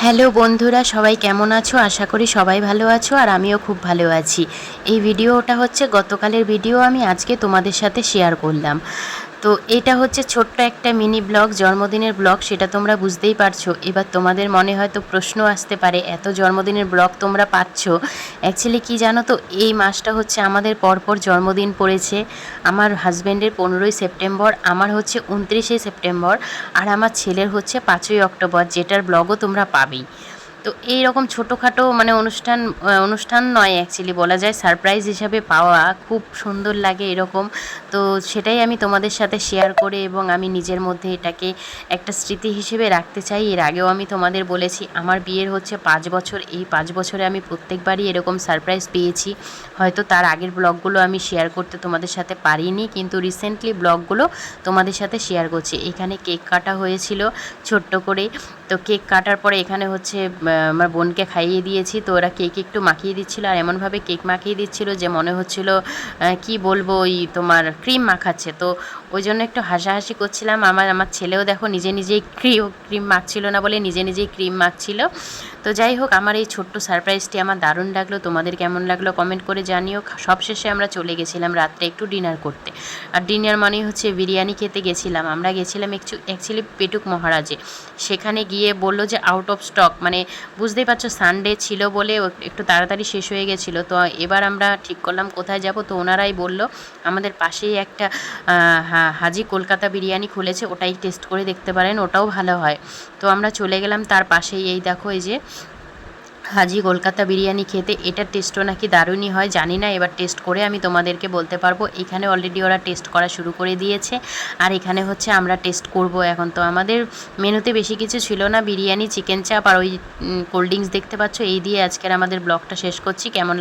Hello বন্ধুরা, সবাই কেমন আছো? আশা করি সবাই ভালো আছো, আর আমিও খুব ভালো আছি। এই ভিডিওটা হচ্ছে গতকালের ভিডিও, আমি আজকে তোমাদের সাথে শেয়ার করলাম। তো এটা হচ্ছে ছোট্ট একটা মিনি ব্লগ, জন্মদিনের ব্লগ, সেটা তোমরা বুঝতেই পারছো। এবার তোমাদের মনে হয়তো প্রশ্ন আসতে পারে, এত জন্মদিনের ব্লগ তোমরা পাচ্ছ, অ্যাকচুয়ালি কি জানো তো, এই মাসটা হচ্ছে আমাদের পরপর জন্মদিন পড়েছে। আমার হাজব্যান্ডের 15ই সেপ্টেম্বর, আমার হচ্ছে 29শে সেপ্টেম্বর, আর আমার ছেলের হচ্ছে 5ই অক্টোবর, যেটার ব্লগও তোমরা পাবেই। তো এইরকম ছোটোখাটো মানে অনুষ্ঠান নয়, অ্যাকচুয়ালি বলা যায় সারপ্রাইজ হিসাবে পাওয়া খুব সুন্দর লাগে এরকম। তো সেটাই আমি তোমাদের সাথে শেয়ার করে, এবং আমি নিজের মধ্যে এটাকে একটা স্মৃতি হিসেবে রাখতে চাই। এর আগেও আমি তোমাদের বলেছি, আমার বিয়ের হচ্ছে 5 বছর, এই 5 বছরে আমি প্রত্যেকবারই এরকম সারপ্রাইজ পেয়েছি। হয়তো তার আগের ব্লগগুলো আমি শেয়ার করতে তোমাদের সাথে পারিনি, কিন্তু রিসেন্টলি ব্লগগুলো তোমাদের সাথে শেয়ার করছি। এখানে কেক কাটা হয়েছিল ছোট্ট করে। তো কেক কাটার পরে এখানে হচ্ছে আমার বোনকে খাইয়ে দিয়েছি। তো ওরা কেক একটু মাখিয়ে দিচ্ছিলো, আর এমনভাবে কেক মাখিয়ে দিচ্ছিলো যে মনে হচ্ছিলো কি বলবো, ওই তোমার ক্রিম মাখাচ্ছে। তো ওই জন্য একটু হাসাহাসি করছিলাম। আমার ছেলেও দেখো নিজে নিজেই ক্রিম মাখছিল না বলে নিজে নিজেই ক্রিম মাখছিল। তো যাই হোক, আমার এই ছোট্ট সারপ্রাইজটি আমার দারুণ লাগলো। তোমাদের কেমন লাগলো কমেন্ট করে জানিও। সবশেষে আমরা চলে গেছিলাম রাত্রে একটু ডিনার করতে। আর ডিনার মানেই হচ্ছে বিরিয়ানি খেতে গেছিলাম। আমরা গেছিলাম অ্যাকচুয়ালি পেটুক মহারাজে। সেখানে গিয়ে বললো যে আউট অফ স্টক, মানে বুঝতেই পারছো সানডে ছিল বলে একটু তাড়াতাড়ি শেষ হয়ে গেছিলো। তো এবার আমরা ঠিক করলাম কোথায় যাব। তো ওনারাই বলল আমাদের পাশেই একটা হাজি কলকাতা বিরিয়ানি খুলেছে, ওটাই টেস্ট করে দেখতে পারেন, ওটাও ভালো হয়। তো আমরা চলে গেলাম তার পাশেই, এই দেখো এই যে হাজি কলকাতা বিরিয়ানি খেতে। এটার টেস্টও নাকি দারুণই হয়, জানি না, এবার টেস্ট করে আমি তোমাদেরকে বলতে পারবো। এখানে অলরেডি ওরা টেস্ট করা শুরু করে দিয়েছে, আর এখানে হচ্ছে আমরা টেস্ট করব এখন। তো আমাদের মেনুতে বেশি কিছু ছিল না, বিরিয়ানি, চিকেন চাপ আর ওই কোল্ড ড্রিঙ্কস দেখতে পাচ্ছ। এই দিয়ে আজকের আমাদের ব্লগটা শেষ করছি। কেমন